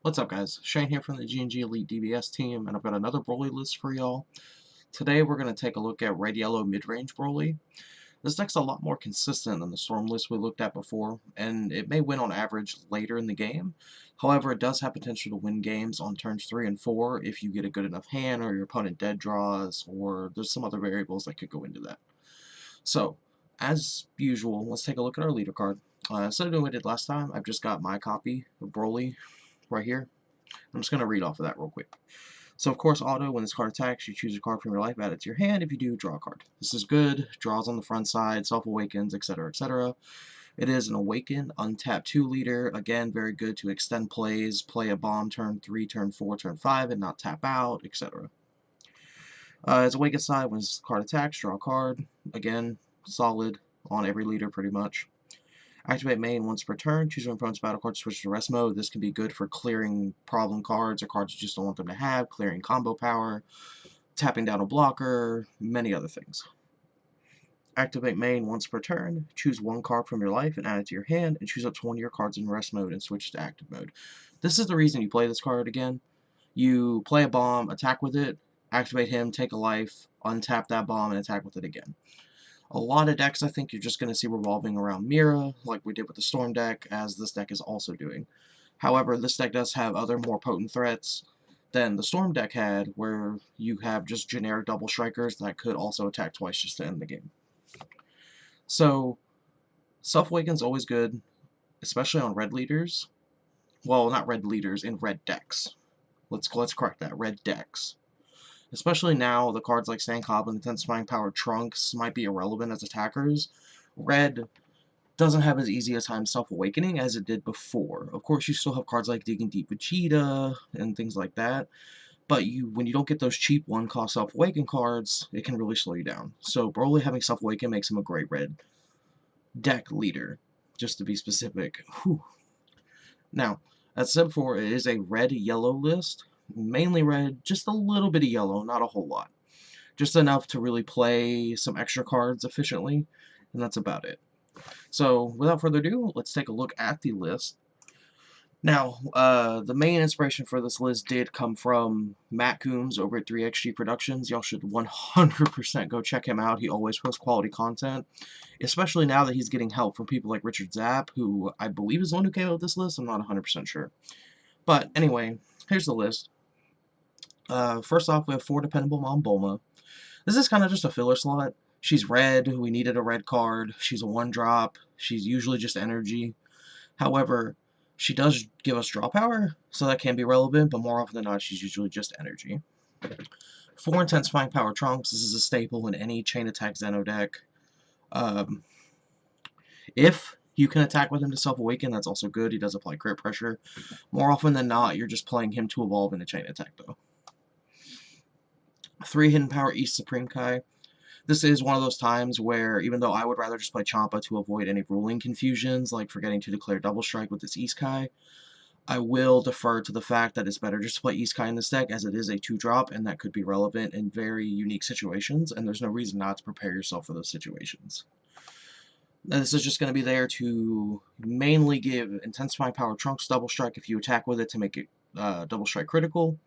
What's up, guys? Shane here from the GnG Elite DBS team, and I've got another Broly list for y'all. Today we're going to take a look at Red-Yellow mid-range Broly. This deck's a lot more consistent than the Storm list we looked at before, and it may win on average later in the game. However, it does have potential to win games on turns 3 and 4 if you get a good enough hand, or your opponent dead draws, or there's some other variables that could go into that. So, as usual, let's take a look at our leader card. Instead of doing what I did last time, I've just got my copy of Broly right here. I'm just going to read off of that real quick. So, of course, auto, when this card attacks, you choose a card from your life, add it to your hand. If you do, draw a card. This is good. Draws on the front side, self-awakens, etc., etc. It is an awakened, untapped 2-leader. Again, very good to extend plays, play a bomb turn 3, turn 4, turn 5, and not tap out, etc. Its awakened side, when this card attacks, draw a card. Again, solid on every leader pretty much. Activate main once per turn. Choose your opponent's battle card to switch to rest mode. This can be good for clearing problem cards or cards you just don't want them to have, clearing combo power, tapping down a blocker, many other things. Activate main once per turn. Choose one card from your life and add it to your hand, and choose up to one of your cards in rest mode and switch to active mode. This is the reason you play this card again. You play a bomb, attack with it, activate him, take a life, untap that bomb, and attack with it again. A lot of decks I think you're just going to see revolving around Mira, like we did with the Storm deck, as this deck is also doing. However, this deck does have other more potent threats than the Storm deck had, where you have just generic double strikers that could also attack twice just to end the game. So, Self-Awaken's always good, especially on red leaders. Well, not red leaders, in red decks. Let's correct that, red decks. Especially now, the cards like Sandcobb and Intensifying Power Trunks might be irrelevant as attackers. Red doesn't have as easy a time self-awakening as it did before. Of course, you still have cards like Digging Deep Vegeta and things like that, but when you don't get those cheap one-cost self-awaken cards, it can really slow you down. So Broly having self-awaken makes him a great red deck leader, just to be specific. Whew. Now, as I said before, it is a red-yellow list. Mainly red, just a little bit of yellow, not a whole lot. Just enough to really play some extra cards efficiently, and that's about it. So, without further ado, let's take a look at the list. Now, the main inspiration for this list did come from Matt Coombs over at 3XG Productions. Y'all should 100% go check him out. He always posts quality content, especially now that he's getting help from people like Richard Zapp, who I believe is the one who came up with this list. I'm not 100% sure. But anyway, here's the list. First off, we have 4 Dependable Mom Bulma. This is kind of just a filler slot. She's red. We needed a red card. She's a 1-drop. She's usually just energy. However, she does give us draw power, so that can be relevant, but more often than not, she's usually just energy. 4 Intensifying Power Trunks. This is a staple in any Chain Attack Xeno deck. If you can attack with him to self-awaken, that's also good. He does apply crit pressure. More often than not, you're just playing him to evolve in a Chain Attack, though. 3 Hidden Power East Supreme Kai. This is one of those times where, even though I would rather just play Champa to avoid any ruling confusions, like forgetting to declare Double Strike with this East Kai, I will defer to the fact that it's better just to play East Kai in this deck, as it is a 2-drop, and that could be relevant in very unique situations, and there's no reason not to prepare yourself for those situations. Now, this is just going to be there to mainly give Intensifying Power Trunks Double Strike if you attack with it to make it Double Strike critical,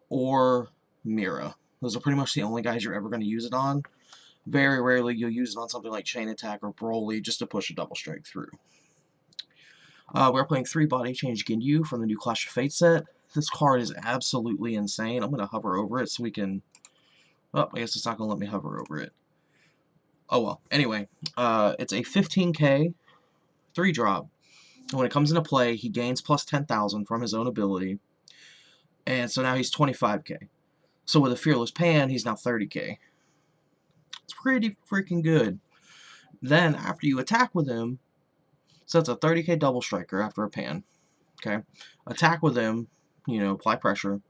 or Mira. Those are pretty much the only guys you're ever going to use it on. Very rarely you'll use it on something like Chain Attack or Broly just to push a double strike through. We're playing 3 Body Change Ginyu from the new Clash of Fate set. This card is absolutely insane. I'm going to hover over it so we can... Oh, I guess it's not going to let me hover over it. Oh well. Anyway, it's a 15k 3-drop. When it comes into play, he gains plus 10,000 from his own ability. And so now he's 25k. So with a Fearless Pan, he's now 30k. It's pretty freaking good. Then, after you attack with him, so it's a 30k double striker after a pan. Okay? Attack with him, apply pressure.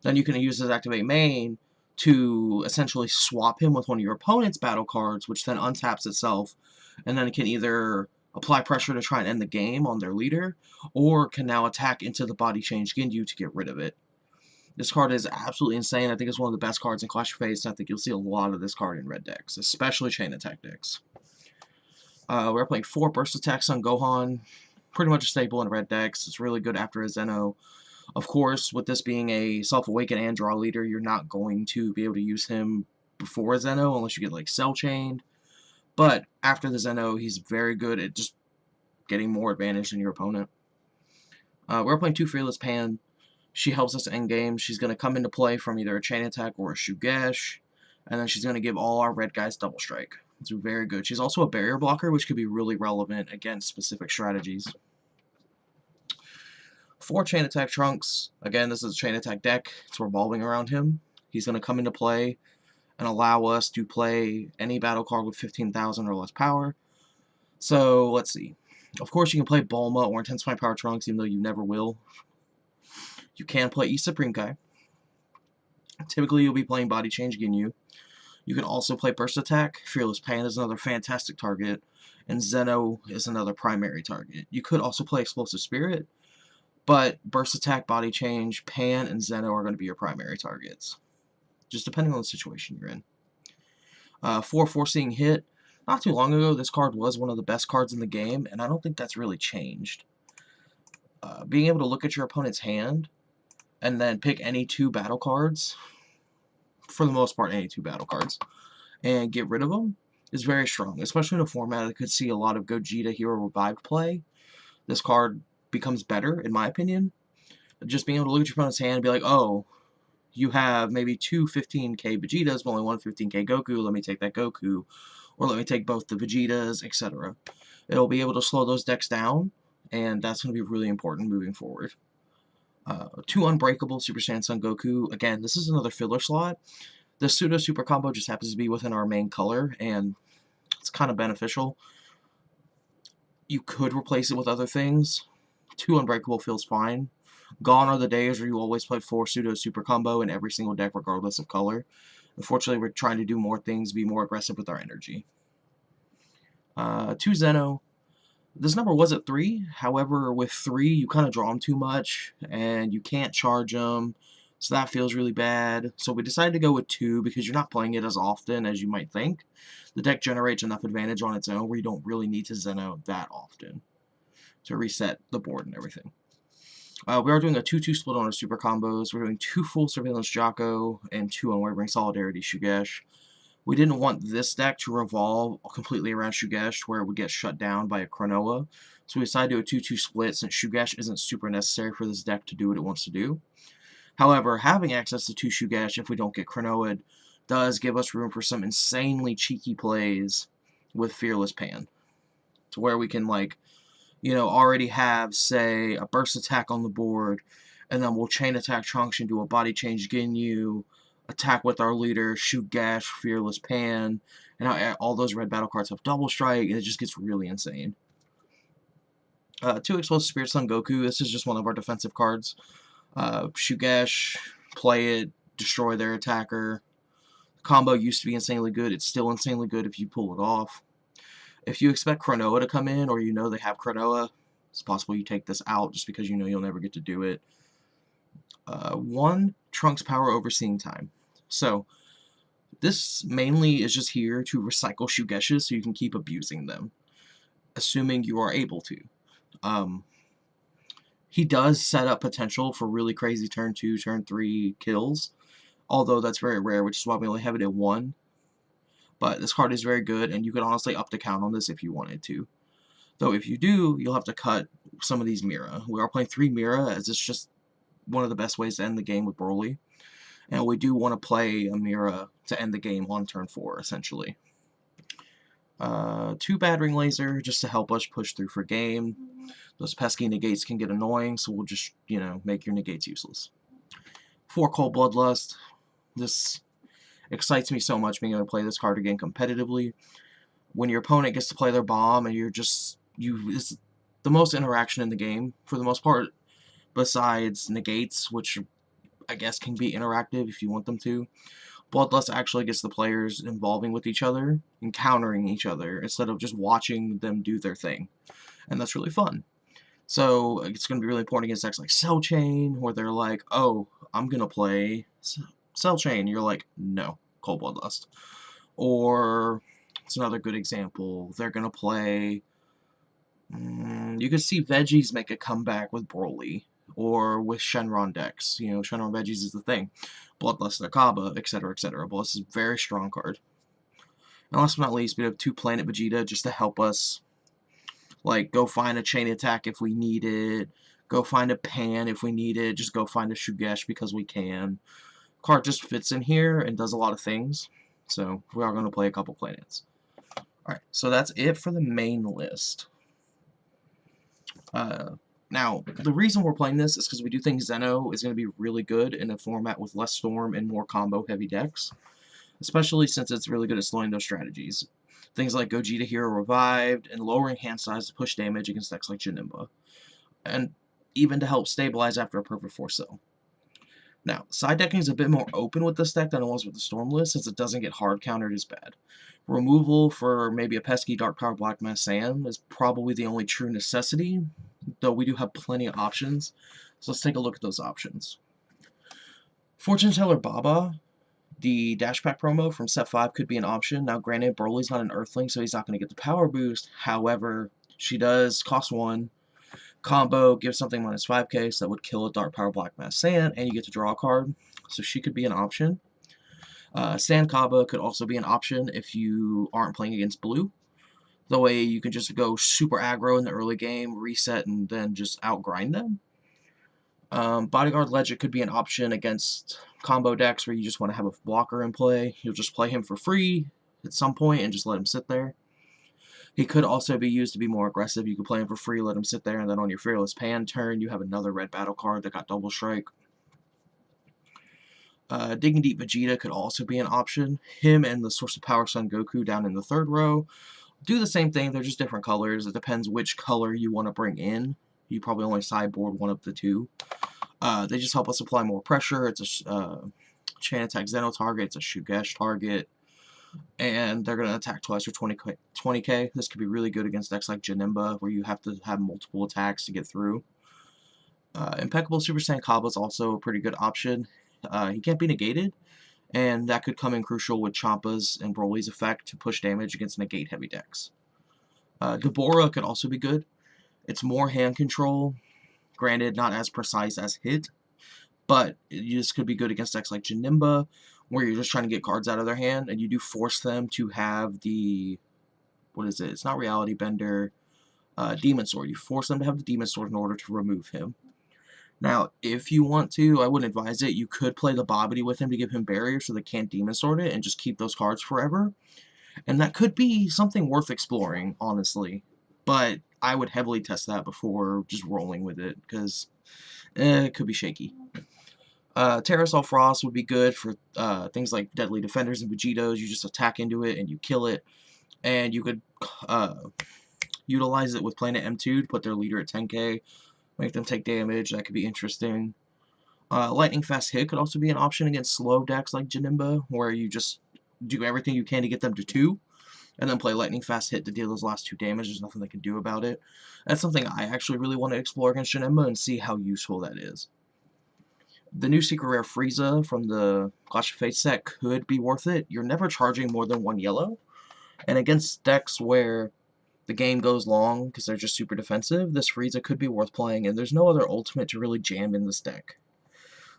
Then you can use his activate main to essentially swap him with one of your opponent's battle cards, which then untaps itself, and then it can either apply pressure to try and end the game on their leader, or can now attack into the Body Change Ginyu to get rid of it. This card is absolutely insane. I think it's one of the best cards in Clash of Fates, and I think you'll see a lot of this card in red decks, especially Chain Attack decks. We're playing 4 Burst Attacks on Gohan. Pretty much a staple in red decks. It's really good after a Zeno. Of course, with this being a self-awakened and draw leader, you're not going to be able to use him before Zeno unless you get like Cell Chained. But after the Zeno, he's very good at just getting more advantage than your opponent. We're playing 2 Fearless Pan. She helps us end game. She's going to come into play from either a Chain Attack or a Shugesh, and then she's going to give all our red guys Double Strike. It's very good. She's also a barrier blocker, which could be really relevant against specific strategies. 4 Chain Attack Trunks. Again, this is a Chain Attack deck. It's revolving around him. He's going to come into play and allow us to play any battle card with 15,000 or less power. So, let's see. Of course, you can play Bulma or Intensifying Power Trunks, even though you never will. You can play E Supreme Kai. Typically, you'll be playing Body Change Ginyu. You can also play Burst Attack. Fearless Pan is another fantastic target, and Zeno is another primary target. You could also play Explosive Spirit, but Burst Attack, Body Change, Pan, and Zeno are going to be your primary targets, just depending on the situation you're in. 4 Foreseeing Hit. Not too long ago, this card was one of the best cards in the game, and I don't think that's really changed. Being able to look at your opponent's hand and then pick any 2 battle cards, for the most part any 2 battle cards, and get rid of them is very strong, especially in a format that could see a lot of Gogeta Hero Revived play. This card becomes better, in my opinion. Just being able to look at your opponent's hand and be like, oh, you have maybe 2 15k Vegetas, but only 1 15k Goku, let me take that Goku, or let me take both the Vegetas, etc. It'll be able to slow those decks down, and that's going to be really important moving forward. 2 Unbreakable Super Saiyan Son Goku. Again, this is another filler slot. The Pseudo Super Combo just happens to be within our main color, and it's kind of beneficial. You could replace it with other things. 2 Unbreakable feels fine. Gone are the days where you always play 4 Pseudo Super Combo in every single deck regardless of color. Unfortunately, we're trying to do more things, be more aggressive with our energy. 2 Zeno. This number was at 3, however, with 3, you kind of draw them too much, and you can't charge them, so that feels really bad. So we decided to go with 2 because you're not playing it as often as you might think. The deck generates enough advantage on its own where you don't really need to Zeno that often to reset the board and everything. We are doing a 2-2 split on our super combos. We're doing 2 full Surveillance Jocko and 2 Unwavering Solidarity Shugesh. We didn't want this deck to revolve completely around Shugesh where it would get shut down by a Cronoa, so we decided to do a 2-2 split since Shugesh isn't super necessary for this deck to do what it wants to do. However, having access to 2 Shugesh if we don't get Cronoa'd does give us room for some insanely cheeky plays with Fearless Pan, to where we can, like, you know, already have, say, a Burst Attack on the board, and then we'll Chain Attack Trunks and do a Body Change Ginyu, attack with our leader, Shugesh, Fearless Pan, and all those red battle cards have Double Strike, and it just gets really insane. 2 Explosive Spirit Son Goku, this is just one of our defensive cards. Shugesh, play it, destroy their attacker. The combo used to be insanely good, it's still insanely good if you pull it off. If you expect Cronoa to come in, or you know they have Cronoa, it's possible you take this out just because you know you'll never get to do it. 1 Trunks Power Overseeing Time. So, this mainly is just here to recycle Shugeshes so you can keep abusing them, assuming you are able to. He does set up potential for really crazy turn 2, turn 3 kills, although that's very rare, which is why we only have it at 1. But this card is very good, and you could honestly up the count on this if you wanted to. Though if you do, you'll have to cut some of these Mira. We are playing 3 Mira, as it's just one of the best ways to end the game with Broly. And we do want to play a Mira to end the game on turn 4, essentially. 2 Battering Laser, just to help us push through for game. Those pesky negates can get annoying, so we'll just, you know, make your negates useless. 4 Cold Bloodlust. This excites me so much being able to play this card again competitively. When your opponent gets to play their bomb and you're just, it's the most interaction in the game, for the most part, besides negates, which I guess can be interactive if you want them to. Bloodlust actually gets the players involving with each other, encountering each other, instead of just watching them do their thing. And that's really fun. So, it's going to be really important against decks like Cell Chain, where they're like, oh, I'm going to play Cell Chain. You're like, no, Cold Bloodlust. Or, it's another good example, they're going to play, you could see Veggies make a comeback with Broly. or with Shenron decks. You know, Shenron Veggies is the thing. Bloodlust Nakaba, etc., etc. But this is a very strong card. And last but not least, we have 2 Planet Vegeta just to help us, like, go find a chain attack if we need it, go find a Pan if we need it, just go find a Shugesh because we can. Card just fits in here and does a lot of things, so we are going to play a couple planets. Alright, so that's it for the main list. Now, the reason we're playing this is because we do think Zeno is going to be really good in a format with less Storm and more combo-heavy decks, especially since it's really good at slowing those strategies. Things like Gogeta Hero Revived, and lowering hand size to push damage against decks like Janemba, and even to help stabilize after a Perfect Force Cell. Now, side decking is a bit more open with this deck than it was with the Storm list, since it doesn't get hard countered as bad. Removal for maybe a pesky Dark Power Black Mass Sand is probably the only true necessity, though we do have plenty of options. So let's take a look at those options. Fortune Teller Baba, the Dash Pack promo from set 5 could be an option. Now granted, Broly's not an Earthling, so he's not going to get the power boost. However, she does cost 1. Combo, give something minus 5k, so that would kill a Dark Power Black Mass Sand, and you get to draw a card. So she could be an option. Sand Kaba could also be an option if you aren't playing against blue. The way you can just go super aggro in the early game, reset, and then just outgrind them. Bodyguard Legend could be an option against combo decks where you just want to have a blocker in play. You'll just play him for free at some point and just let him sit there. He could also be used to be more aggressive. You could play him for free, let him sit there, and then on your Fearless Pan turn, you have another red battle card that got double strike. Digging Deep Vegeta could also be an option. Him and the Source of Power Son Goku down in the 3rd row do the same thing, they're just different colors. It depends which color you want to bring in. You probably only sideboard one of the 2. They just help us apply more pressure. It's a chain attack Zeno target, it's a Shugesh target, and they're going to attack twice for 20k. This could be really good against decks like Janemba, where you have to have multiple attacks to get through. Impeccable Super Saiyan Kaba is also a pretty good option. He can't be negated, and that could come in crucial with Champa's and Broly's effect to push damage against negate-heavy decks. Deborah could also be good. It's more hand control, granted not as precise as hit, but this could be good against decks like Janemba, where you're just trying to get cards out of their hand, and you do force them to have the, what is it? It's not Reality Bender, Demon Sword. You force them to have the Demon Sword in order to remove him. Now, if you want to, I wouldn't advise it. You could play the Bobbity with him to give him barrier so they can't Demon Sword it and just keep those cards forever. And that could be something worth exploring, honestly. But I would heavily test that before just rolling with it, because it could be shaky. Terrasol Frost would be good for things like Deadly Defenders and Vegetos. You just attack into it and you kill it. And you could utilize it with Planet M2 to put their leader at 10k. Make them take damage. That could be interesting. Lightning Fast Hit could also be an option against slow decks like Janemba, where you just do everything you can to get them to 2, and then play Lightning Fast Hit to deal those last 2 damage. There's nothing they can do about it. That's something I actually really want to explore against Janemba and see how useful that is. The new Secret Rare Frieza from the Clash of Fate set could be worth it. You're never charging more than 1 yellow, and against decks where the game goes long because they're just super defensive, this Frieza could be worth playing, and there's no other ultimate to really jam in this deck.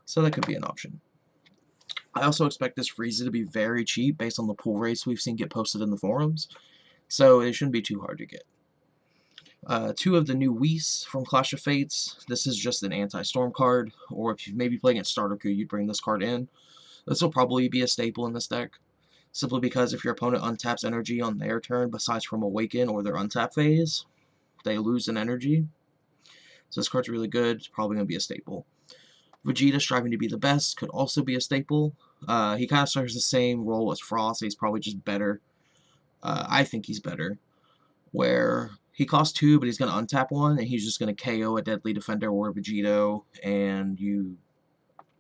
So that could be an option. I also expect this Frieza to be very cheap based on the pool rates we've seen get posted in the forums, so it shouldn't be too hard to get. 2 of the new Whis from Clash of Fates. This is just an anti-storm card, or if you maybe play against Starter-Ku, you'd bring this card in. This will probably be a staple in this deck, simply because if your opponent untaps energy on their turn, besides from Awaken or their untap phase, they lose an energy. So this card's really good. It's probably going to be a staple. Vegeta striving to be the best could also be a staple. He kind of serves the same role as Frost. He's probably just better. I think he's better. Where he costs 2, but he's going to untap 1, and he's just going to KO a Deadly Defender or a Vegeto, and you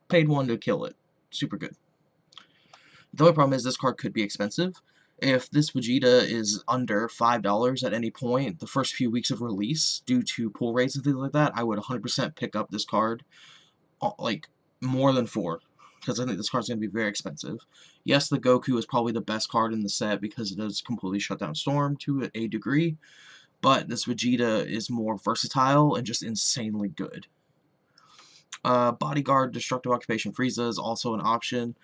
paid 1 to kill it. Super good. The only problem is this card could be expensive. If this Vegeta is under $5 at any point, the first few weeks of release, due to pull rates and things like that, I would 100% pick up this card, like, more than 4, because I think this card's going to be very expensive. Yes, the Goku is probably the best card in the set because it does completely shut down Storm to a degree, but this Vegeta is more versatile and just insanely good. Bodyguard, Destructive Occupation, Frieza is also an option.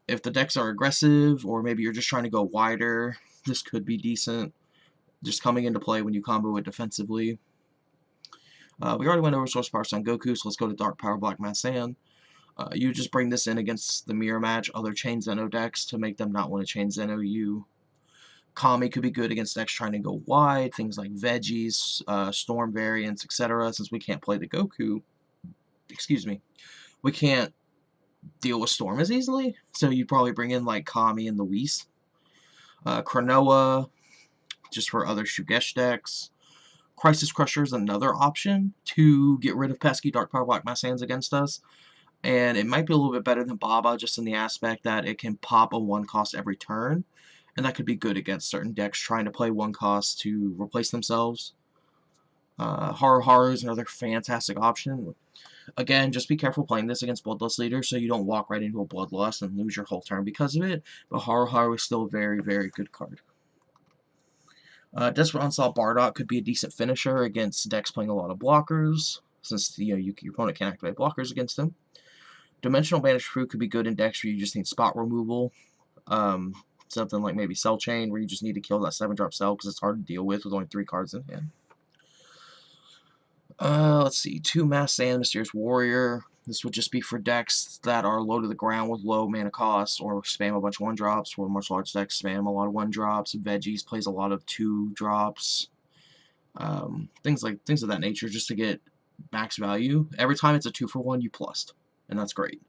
If the decks are aggressive, or maybe you're just trying to go wider, this could be decent. Just coming into play when you combo it defensively. We already went over Source Power Son Goku, so let's go to Dark Power Black Mass Saiyan. You just bring this in against the mirror match other Chain Zeno decks to make them not want to Chain Zeno you. Kami could be good against decks trying to go wide, things like Veggies, Storm variants, etc. Since we can't play the Goku, excuse me, we can't deal with Storm as easily, so you probably bring in like Kami and the Whis. Cronoa, just for other Shugesh decks. Crisis Crusher is another option to get rid of pesky Dark Power Black Mass Hands against us. And it might be a little bit better than Baba, just in the aspect that it can pop a 1-cost every turn. And that could be good against certain decks trying to play 1-cost to replace themselves. Haru is another fantastic option. Again, just be careful playing this against Bloodlust leaders so you don't walk right into a Bloodlust and lose your whole turn because of it. But Haru is still a very, very good card. Desperate Onslaught Bardock could be a decent finisher against decks playing a lot of blockers, since your opponent can't activate blockers against them. Dimensional Banished Fruit could be good in decks where you just need spot removal. Something like maybe Cell Chain, where you just need to kill that 7-drop cell because it's hard to deal with only 3 cards in hand. Let's see, 2 Mass Saiyan Mysterious Warrior. This would just be for decks that are low to the ground with low mana costs, or spam a bunch of 1-drops, or much large decks spam a lot of 1-drops. Veggies plays a lot of 2-drops. Things of that nature, just to get max value. Every time it's a 2-for-1, you plussed, and that's great.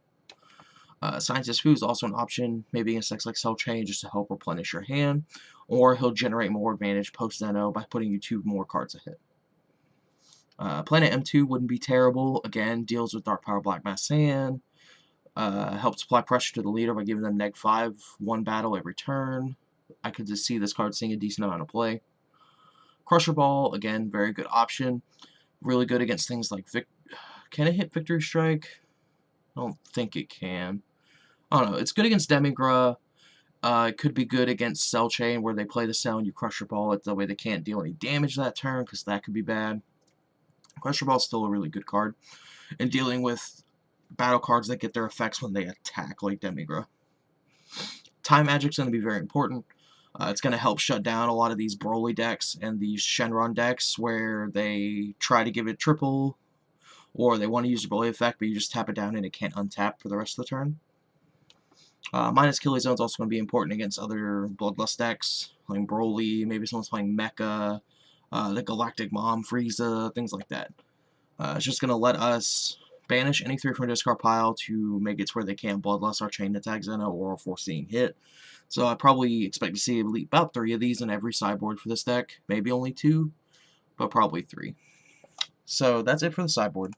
Scientist Fu is also an option, maybe against decks like Cell Chain, just to help replenish your hand, or he'll generate more advantage post-Zeno by putting you 2 more cards ahead. Planet M2 wouldn't be terrible. Again, deals with Dark Power Black Mass Saiyan. Helps apply pressure to the leader by giving them -5 1 battle every turn. I could just see this card seeing a decent amount of play. Crusher Ball, again, very good option. Really good against things like can it hit Victory Strike? I don't think it can. I don't know. It's good against Demigra. It could be good against Cell Chain, where they play the cell and you Crusher Ball it. That way they can't deal any damage that turn, because that could be bad. Crusher Ball is still a really good card in dealing with battle cards that get their effects when they attack, like Demigra. Time Magic's going to be very important. It's going to help shut down a lot of these Broly decks and these Shenron decks where they try to give it triple, or they want to use the Broly effect, but you just tap it down and it can't untap for the rest of the turn. Minus Killing Zone is also going to be important against other Bloodlust decks, like Broly, maybe someone's playing Mecha, the Galactic Mom, Frieza, things like that. It's just going to let us banish any 3 from discard pile to make it to where they can't Bloodlust our Chain Attack Zeno or a Foreseeing hit. So I probably expect to see about 3 of these in every sideboard for this deck. Maybe only 2, but probably 3. So that's it for the sideboard.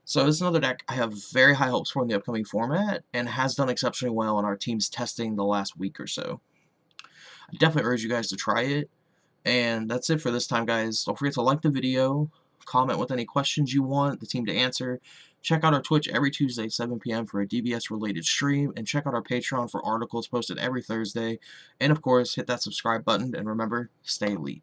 So this is another deck I have very high hopes for in the upcoming format, and has done exceptionally well in our team's testing the last week or so. I definitely urge you guys to try it, and that's it for this time, guys. Don't forget to like the video, comment with any questions you want the team to answer, check out our Twitch every Tuesday at 7 PM for a DBS-related stream, and check out our Patreon for articles posted every Thursday, and of course, hit that subscribe button, and remember, stay elite.